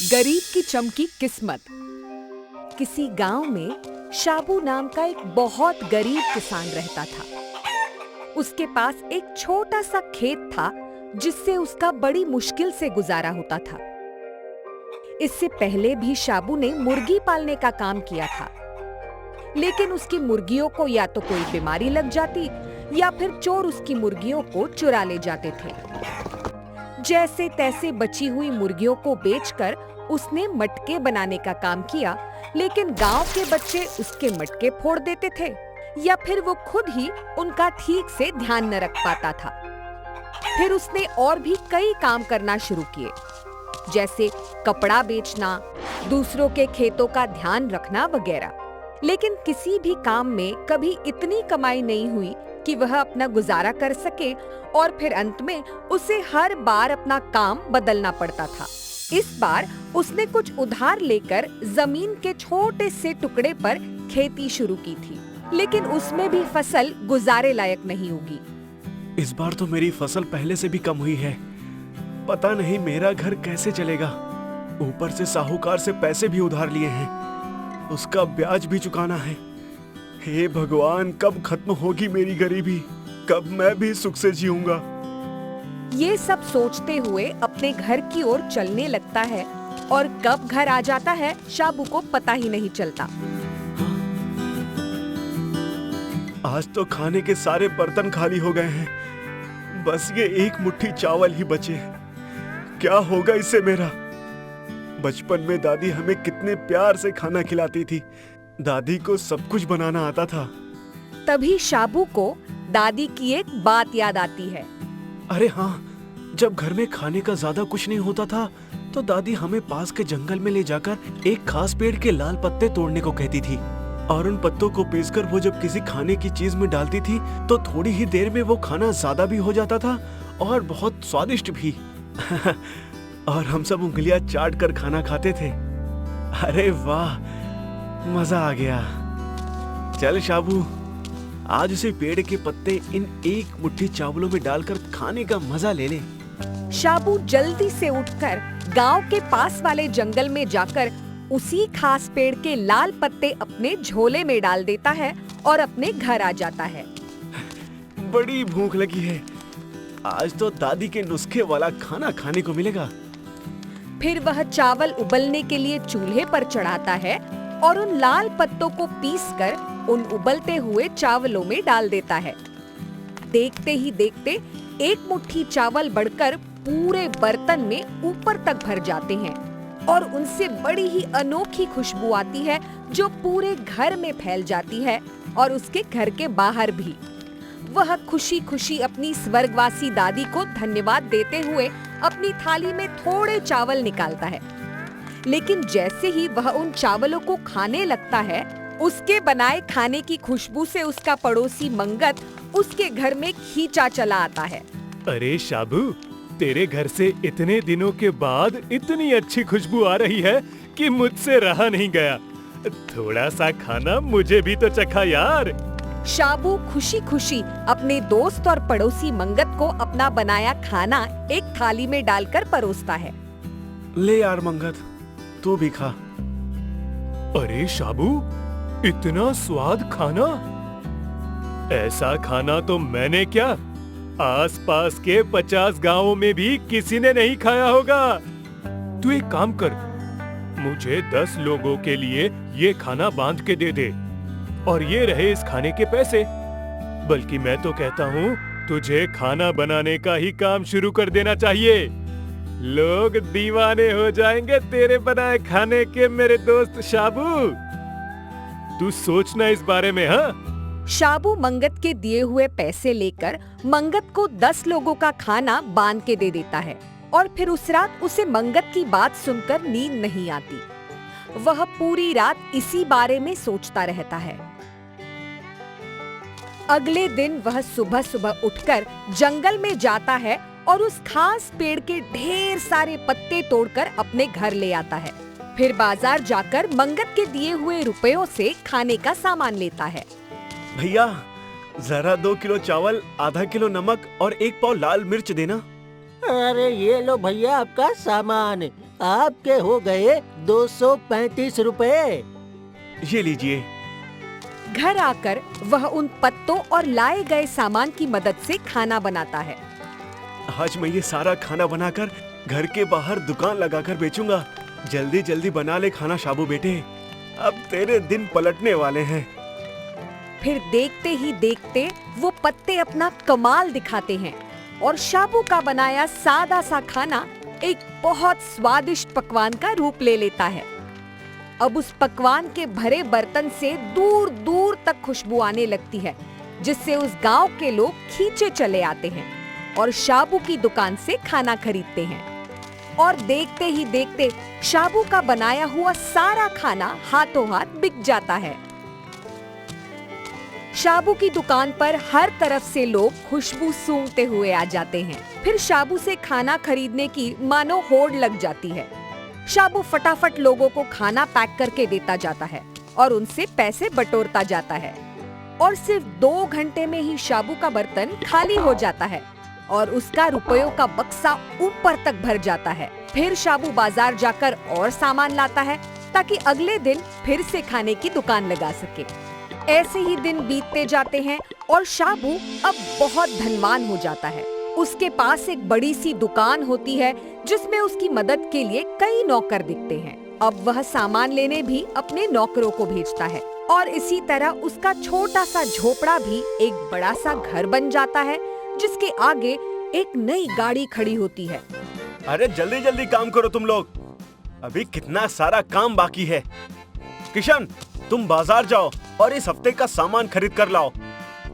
गरीब की चमकी किस्मत। किसी गांव में शाबू नाम का एक बहुत गरीब किसान रहता था। उसके पास एक छोटा सा खेत था जिससे उसका बड़ी मुश्किल से गुजारा होता था। इससे पहले भी शाबू ने मुर्गी पालने का काम किया था, लेकिन उसकी मुर्गियों को या तो कोई बीमारी लग जाती या फिर चोर उसकी मुर्गियों को चुरा ले जाते थे। जैसे तैसे बची हुई मुर्गियों को बेचकर उसने मटके बनाने का काम किया, लेकिन गांव के बच्चे उसके मटके फोड़ देते थे या फिर वो खुद ही उनका ठीक से ध्यान न रख पाता था। फिर उसने और भी कई काम करना शुरू किए, जैसे कपड़ा बेचना, दूसरों के खेतों का ध्यान रखना वगैरह। लेकिन किसी भी काम में कभी इतनी कमाई नहीं हुई कि वह अपना गुजारा कर सके, और फिर अंत में उसे हर बार अपना काम बदलना पड़ता था। इस बार उसने कुछ उधार लेकर जमीन के छोटे से टुकड़े पर खेती शुरू की थी, लेकिन उसमें भी फसल गुजारे लायक नहीं होगी। इस बार तो मेरी फसल पहले से भी कम हुई है। पता नहीं मेरा घर कैसे चलेगा। ऊपर से साहूकार से पैसे भी उधार लिए हैं, उसका ब्याज भी चुकाना है। हे भगवान, कब खत्म होगी मेरी गरीबी? कब मैं भी सुख से जीऊंगा? ये सब सोचते हुए अपने घर की ओर चलने लगता है, और कब घर आ जाता है शाबू को पता ही नहीं चलता। आज तो खाने के सारे बर्तन खाली हो गए हैं, बस ये एक मुट्ठी चावल ही बचे। क्या होगा इससे मेरा? बचपन में दादी हमें कितने प्यार से खाना खिलाती थी। दादी को सब कुछ बनाना आता था। तभी शाबू को दादी की एक बात याद आती है। अरे हाँ, जब घर में खाने का ज्यादा कुछ नहीं होता था तो दादी हमें पास के जंगल में ले जाकर एक खास पेड़ के लाल पत्ते तोड़ने को कहती थी, और उन पत्तों को पीसकर वो जब किसी खाने की चीज में डालती थी तो थोड़ी ही देर में वो खाना ज्यादा भी हो जाता था और बहुत स्वादिष्ट भी। और हम सब उंगलियां चाट कर खाना खाते थे। अरे वाह, मजा आ गया। चल शाबू, आज उसे पेड़ के पत्ते इन एक मुट्ठी चावलों में डालकर खाने का मजा ले ले। शाबू जल्दी से उठकर गांव के पास वाले जंगल में जाकर उसी खास पेड़ के लाल पत्ते अपने झोले में डाल देता है और अपने घर आ जाता है। बड़ी भूख लगी है, आज तो दादी के नुस्खे वाला खाना खाने को मिलेगा। फिर वह चावल उबलने के लिए चूल्हे पर चढ़ाता है और उन लाल पत्तों को पीसकर उन उबलते हुए चावलों में डाल देता है। देखते ही देखते एक मुट्ठी चावल बढ़कर पूरे बर्तन में ऊपर तक भर जाते हैं, और उनसे बड़ी ही अनोखी खुशबू आती है जो पूरे घर में फैल जाती है और उसके घर के बाहर भी। वह खुशी खुशी अपनी स्वर्गवासी दादी को धन्यवाद देते हुए अपनी थाली में थोड़े चावल निकालता है, लेकिन जैसे ही वह उन चावलों को खाने लगता है, उसके बनाए खाने की खुशबू से उसका पड़ोसी मंगत उसके घर में खींचा चला आता है। अरे शाबू, तेरे घर से इतने दिनों के बाद इतनी अच्छी खुशबू आ रही है कि मुझसे रहा नहीं गया। थोड़ा सा खाना मुझे भी तो चखा यार। शाबू खुशी खुशी अपने दोस्त और पड़ोसी मंगत को अपना बनाया खाना एक थाली में डालकर परोसता है। ले यार मंगत, तू भी खा। अरे शाबू, इतना स्वाद खाना! ऐसा खाना तो मैंने क्या, आसपास के 50 गांवों में भी किसी ने नहीं खाया होगा। तू एक काम कर, मुझे 10 लोगों के लिए ये खाना बांध के दे दे, और ये रहे इस खाने के पैसे। बल्कि मैं तो कहता हूँ तुझे खाना बनाने का ही काम शुरू कर देना चाहिए। लोग दीवाने हो जाएंगे तेरे बनाए खाने के, मेरे दोस्त शाबू। तू सोचना इस बारे में। हाँ, शाबू मंगत के दिए हुए पैसे लेकर मंगत को 10 लोगों का खाना बांध के दे देता है, और फिर उस रात उसे मंगत की बात सुनकर नींद नहीं आती। वह पूरी रात इसी बारे में सोचता रहता है। अगले दिन वह सुबह सुबह उठकर जंगल में जाता है और उस खास पेड़ के ढेर सारे पत्ते तोड़कर अपने घर ले आता है। फिर बाजार जाकर मंगत के दिए हुए रुपयों से खाने का सामान लेता है। भैया, जरा 2 किलो चावल, आधा किलो नमक और 1 पाव लाल मिर्च देना। अरे ये लो भैया आपका सामान। आपके हो गए 235 रुपए। ये लीजिए। घर आकर वह उन पत्तों और लाए गए सामान की मदद से खाना बनाता है। आज मैं ये सारा खाना बनाकर घर के बाहर दुकान लगाकर बेचूंगा। जल्दी जल्दी बना ले खाना शाबू बेटे, अब तेरे दिन पलटने वाले हैं। फिर देखते ही देखते वो पत्ते अपना कमाल दिखाते हैं और शाबू का बनाया सादा सा खाना एक बहुत स्वादिष्ट पकवान का रूप ले लेता है। अब उस पकवान के भरे बर्तन से दूर दूर तक खुशबू आने लगती है, जिससे उस गांव के लोग खींचे चले आते हैं और शाबू की दुकान से खाना खरीदते हैं। और देखते ही देखते शाबू का बनाया हुआ सारा खाना हाथों हाथ बिक जाता है। शाबू की दुकान पर हर तरफ से लोग खुशबू सूंघते हुए आ जाते हैं। फिर शाबू से खाना खरीदने की मानो होड़ लग जाती है। शाबू फटाफट लोगों को खाना पैक करके देता जाता है और उनसे पैसे बटोरता जाता है। और सिर्फ 2 घंटे में ही शाबू का बर्तन खाली हो जाता है और उसका रुपयों का बक्सा ऊपर तक भर जाता है। फिर शाबू बाजार जाकर और सामान लाता है ताकि अगले दिन फिर से खाने की दुकान लगा सके। ऐसे ही दिन बीतते जाते हैं और शाबू अब बहुत धनवान हो जाता है। उसके पास एक बड़ी सी दुकान होती है जिसमें उसकी मदद के लिए कई नौकर दिखते हैं। अब वह सामान लेने भी अपने नौकरों को भेजता है और इसी तरह उसका छोटा सा झोपड़ा भी एक बड़ा सा घर बन जाता है, जिसके आगे एक नई गाड़ी खड़ी होती है। अरे जल्दी जल्दी काम करो तुम लोग, अभी कितना सारा काम बाकी है। किशन, तुम बाजार जाओ और इस हफ्ते का सामान खरीद कर लाओ।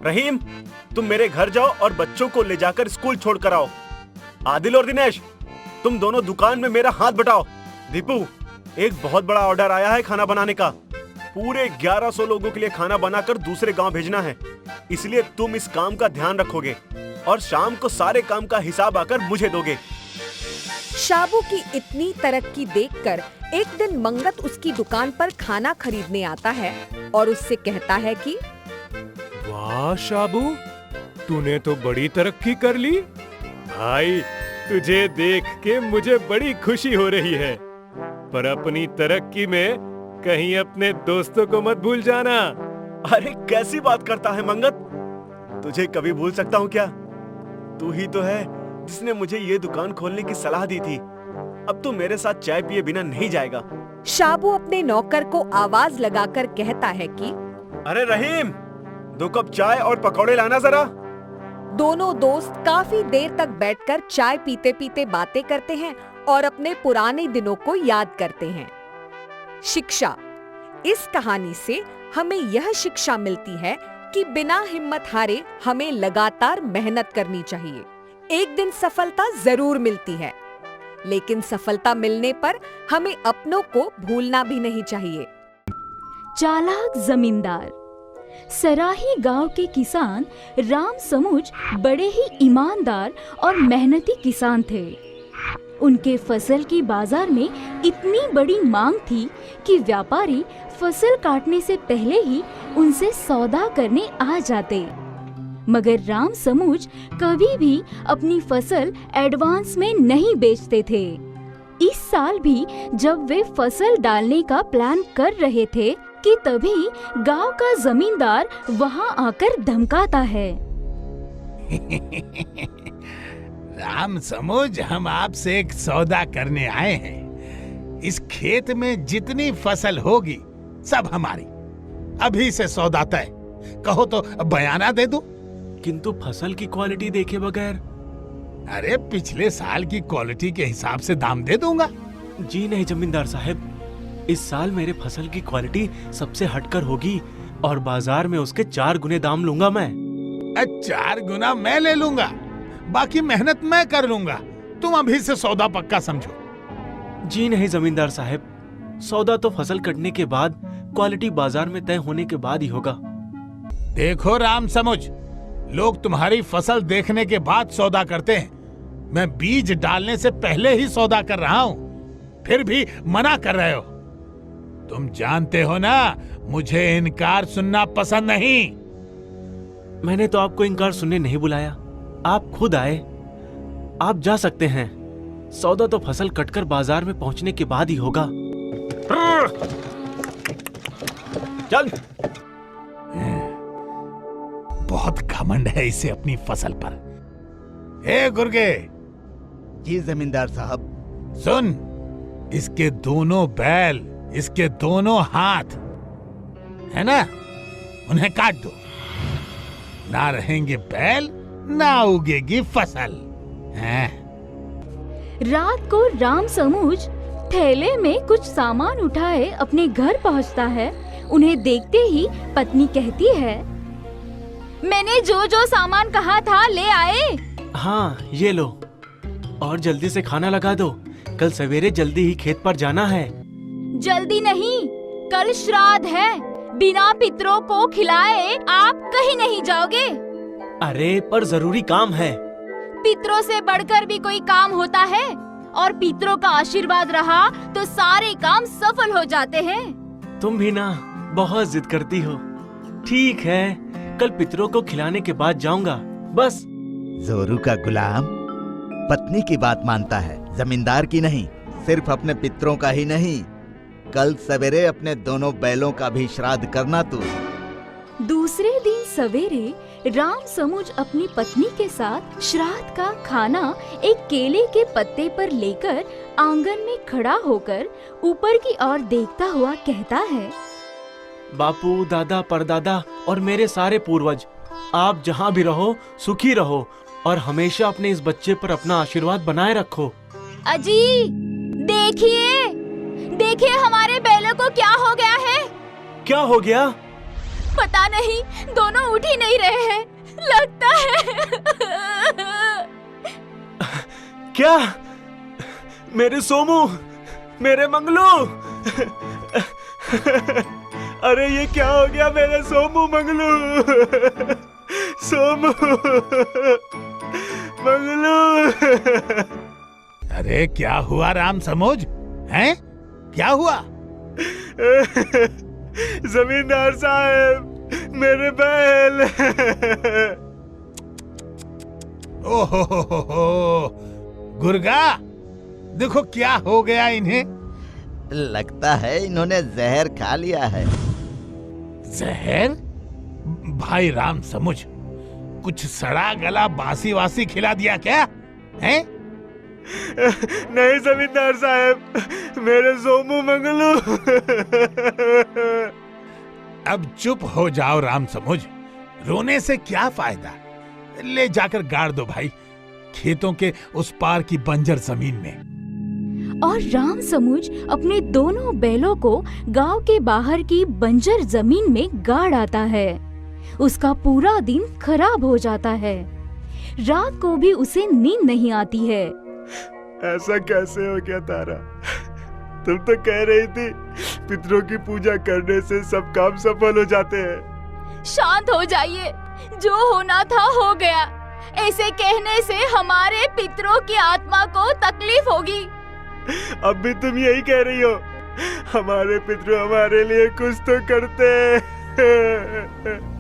रहीम, तुम मेरे घर जाओ और बच्चों को ले जाकर स्कूल छोड़ कर आओ। आदिल और दिनेश, तुम दोनों दुकान में मेरा हाथ बटाओ। दीपू, एक बहुत बड़ा ऑर्डर आया है खाना बनाने का। पूरे 1100 लोगों के लिए खाना बनाकर दूसरे गांव भेजना है, इसलिए तुम इस काम का ध्यान रखोगे और शाम को सारे काम का हिसाब आकर मुझे दोगे। शाबू की इतनी तरक्की देखकर एक दिन मंगत उसकी दुकान पर खाना खरीदने आता है और उससे कहता है कि वाह शाबू, तूने तो बड़ी तरक्की कर ली। भाई, तुझे देख के मुझे बड़ी खुशी हो रही है, पर अपनी तरक्की में कहीं अपने दोस्तों को मत भूल जाना। अरे कैसी बात करता है मंगत, तुझे कभी भूल सकता हूँ क्या? तू ही तो है जिसने मुझे ये दुकान खोलने की सलाह दी थी। अब तू मेरे साथ चाय पिए बिना नहीं जाएगा। शाबू अपने नौकर को आवाज लगाकर कहता है कि अरे रहीम, 2 कप चाय और पकौड़े लाना जरा। दोनों दोस्त काफी देर तक बैठकर चाय पीते पीते बातें करते हैं और अपने पुराने दिनों को याद करते हैं। शिक्षा। इस कहानी से हमें यह शिक्षा मिलती है कि बिना हिम्मत हारे हमें लगातार मेहनत करनी चाहिए। एक दिन सफलता जरूर मिलती है, लेकिन सफलता मिलने पर हमें अपनों को भूलना भी नहीं चाहिए। चालाक जमींदार। सराही गांव के किसान राम समुझ बड़े ही ईमानदार और मेहनती किसान थे। उनके फसल की बाजार में इतनी बड़ी मांग थी कि व्यापारी फसल काटने से पहले ही उनसे सौदा करने आ जाते। मगर राम समुझ कभी भी अपनी फसल एडवांस में नहीं बेचते थे। इस साल भी जब वे फसल डालने का प्लान कर रहे थे कि तभी गांव का जमींदार वहां आकर धमकाता है। राम समुझ, हम आपसे एक सौदा करने आए हैं। इस खेत में जितनी फसल होगी सब हमारी। अभी से सौदा तय। कहो तो बयाना दे दूं? किंतु फसल की क्वालिटी देखे बगैर। अरे पिछले साल की क्वालिटी के हिसाब से दाम दे दूंगा। जी नहीं जमींदार साहब, इस साल मेरे फसल की क्वालिटी सबसे हटकर होगी और बाजार में उसके 4 गुने दाम लूंगा मैं। 4 गुना मैं ले लूंगा, बाकी मेहनत मैं कर लूंगा। तुम अभी से सौदा पक्का समझो। जी नहीं जमींदार साहब, सौदा तो फसल कटने के बाद, क्वालिटी बाजार में तय होने के बाद ही होगा। देखो राम समुझ, लोग तुम्हारी फसल देखने के बाद सौदा करते हैं। मैं बीज डालने से पहले ही सौदा कर रहा हूँ, फिर भी मना कर रहे हो। तुम जानते हो ना, मुझे इनकार सुनना पसंद नहीं। मैंने तो आपको इनकार सुनने नहीं बुलाया, आप खुद आए। आप जा सकते हैं। सौदा तो फसल कटकर बाजार में पहुंचने के बाद ही होगा। चल। बहुत घमंड है इसे अपनी फसल पर। ए गुर्गे, जी जमींदार साहब। सुन, इसके दोनों बैल, इसके दोनों हाथ है ना, उन्हें काट दो। ना रहेंगे बैल, ना उगेगी फसल। हैं? रात को राम समूज थैले में कुछ सामान उठाए अपने घर पहुंचता है। उन्हें देखते ही पत्नी कहती है, मैंने जो जो सामान कहा था ले आए? हाँ, ये लो। और जल्दी से खाना लगा दो, कल सवेरे जल्दी ही खेत पर जाना है। जल्दी नहीं, कल श्राद्ध है। बिना पितरों को खिलाए आप कहीं नहीं जाओगे। अरे पर जरूरी काम है। पितरों से बढ़कर भी कोई काम होता है, और पितरों का आशीर्वाद रहा तो सारे काम सफल हो जाते हैं। तुम भी ना बहुत जिद करती हो। ठीक है, कल पितरों को खिलाने के बाद जाऊंगा, बस। जोरू का गुलाम पत्नी की बात मानता है, जमींदार की नहीं। सिर्फ अपने पितरों का ही नहीं, कल सवेरे अपने दोनों बैलों का भी श्राद्ध करना तू। दूसरे दिन सवेरे राम समूज अपनी पत्नी के साथ श्राद्ध का खाना एक केले के पत्ते पर लेकर आंगन में खड़ा होकर ऊपर की ओर देखता हुआ कहता है, बापू, दादा, परदादा और मेरे सारे पूर्वज, आप जहाँ भी रहो सुखी रहो और हमेशा अपने इस बच्चे पर अपना आशीर्वाद बनाए रखो। अजी देखिए, देखिए हमारे बैलों को क्या हो गया है। क्या हो गया? पता नहीं, दोनों उठ ही नहीं रहे हैं। लगता है क्या? मेरे सोमू, मेरे मंगलू। अरे ये क्या हो गया मेरे सोमू, मंगलू, सोमू, मंगलू। अरे क्या हुआ राम समूज? हैं? क्या हुआ? जमींदार साहब, मेरे बैल। ओहो, गुर्गा, देखो क्या हो गया इन्हें। लगता है इन्होंने जहर खा लिया है। जहर? भाई राम समूज, कुछ सड़ा गला बासी वासी खिला दिया क्या? हैं? नहीं जमींदार साहब, मेरे सोमू, मंगलू। अब चुप हो जाओ राम समूज, रोने से क्या फायदा। ले जाकर गाड़ दो भाई, खेतों के उस पार की बंजर जमीन में। और राम समूज अपने दोनों बैलों को गांव के बाहर की बंजर जमीन में गाड़ आता है। उसका पूरा दिन खराब हो जाता है। रात को भी उसे नींद नहीं आती है। ऐसा कैसे हो गया तारा? तुम तो कह रही थी पितरों की पूजा करने से सब काम सफल हो जाते हैं। शांत हो जाइए, जो होना था हो गया। ऐसे कहने से हमारे पितरों की आत्मा को तकलीफ होगी। अब भी तुम यही कह रही हो? हमारे पितरों हमारे लिए कुछ तो करते हैं।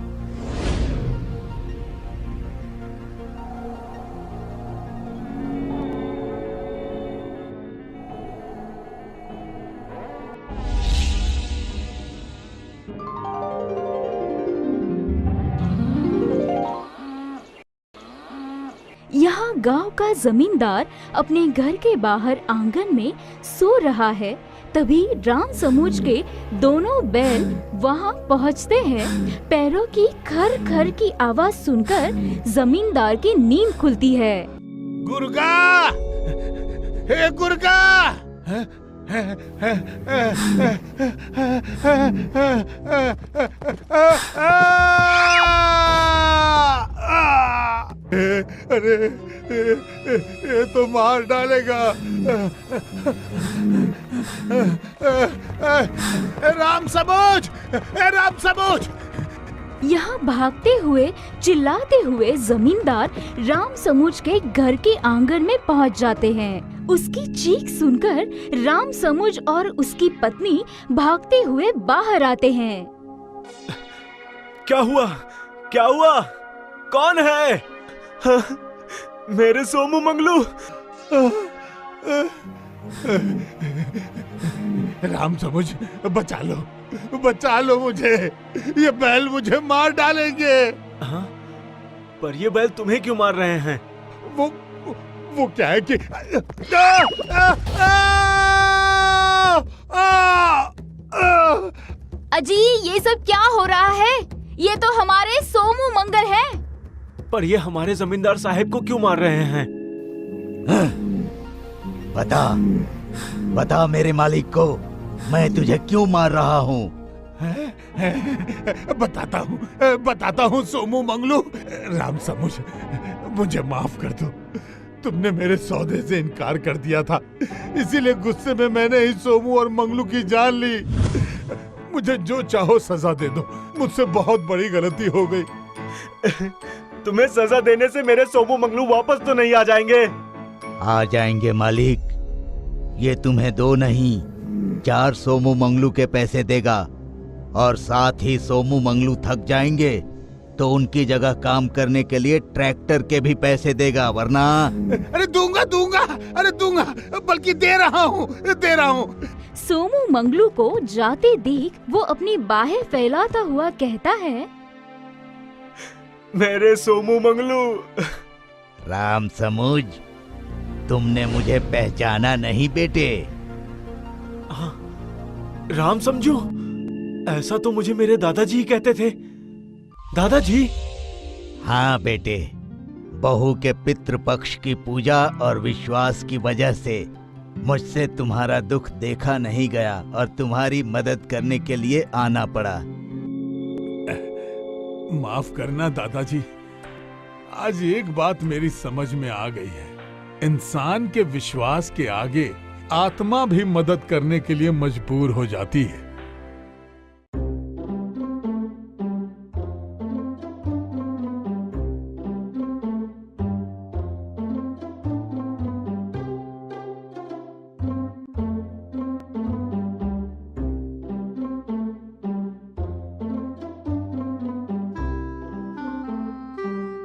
यहाँ गांव का जमींदार अपने घर के बाहर आंगन में सो रहा है। तभी राम समूज के दोनों बैल वहाँ पहुँचते हैं। पैरों की खर खर की आवाज सुनकर जमींदार की नींद खुलती है। गुर्गा, हे गुर्गा, अरे ये तो मार डालेगा। राम समूज, राम समूज। यहाँ भागते हुए चिल्लाते हुए जमींदार राम समूज के घर के आंगन में पहुँच जाते हैं। उसकी चीख सुनकर राम समूज और उसकी पत्नी भागते हुए बाहर आते हैं। क्या हुआ? क्या हुआ? कौन है? हाँ, मेरे सोमू, मंगलू। राम समुझ, बचा लो मुझे, ये बैल मुझे मार डालेंगे। हाँ? पर ये बैल तुम्हें क्यों मार रहे हैं? वो क्या है कि अजी, ये सब क्या हो रहा है? ये तो हमारे सोमू मंगल हैं। पर ये हमारे जमींदार साहब को क्यों मार रहे हैं? बता मेरे मालिक को, मैं तुझे क्यों मार रहा हूँ। बताता हूँ सोमू मंगलू। राम समुझ, मुझे माफ कर दो। तुमने मेरे सौदे से इनकार कर दिया था, इसीलिए गुस्से में मैंने ही सोमू और मंगलू की जान ली। मुझे जो चाहो सजा दे दो, मुझसे बहुत बड़ी गलती हो गई। तुम्हें सजा देने से मेरे सोमू मंगलू वापस तो नहीं आ जाएंगे? आ जाएंगे मालिक। ये तुम्हें 2 नहीं 4 सोमू मंगलू के पैसे देगा, और साथ ही सोमू मंगलू थक जाएंगे तो उनकी जगह काम करने के लिए ट्रैक्टर के भी पैसे देगा, वरना। अरे दूंगा, बल्कि दे रहा हूँ। सोमू मंगलू को जाते देख वो अपनी बाहें फैलाता हुआ कहता है, मेरे सोमू मंगलू। राम समुझ, तुमने मुझे पहचाना नहीं बेटे? हाँ, राम समझू, ऐसा तो मुझे मेरे दादाजी ही कहते थे। दादाजी? हाँ बेटे, बहू के पितृपक्ष की पूजा और विश्वास की वजह से मुझसे तुम्हारा दुख देखा नहीं गया और तुम्हारी मदद करने के लिए आना पड़ा। माफ करना दादाजी, आज एक बात मेरी समझ में आ गई है। इंसान के विश्वास के आगे आत्मा भी मदद करने के लिए मजबूर हो जाती है।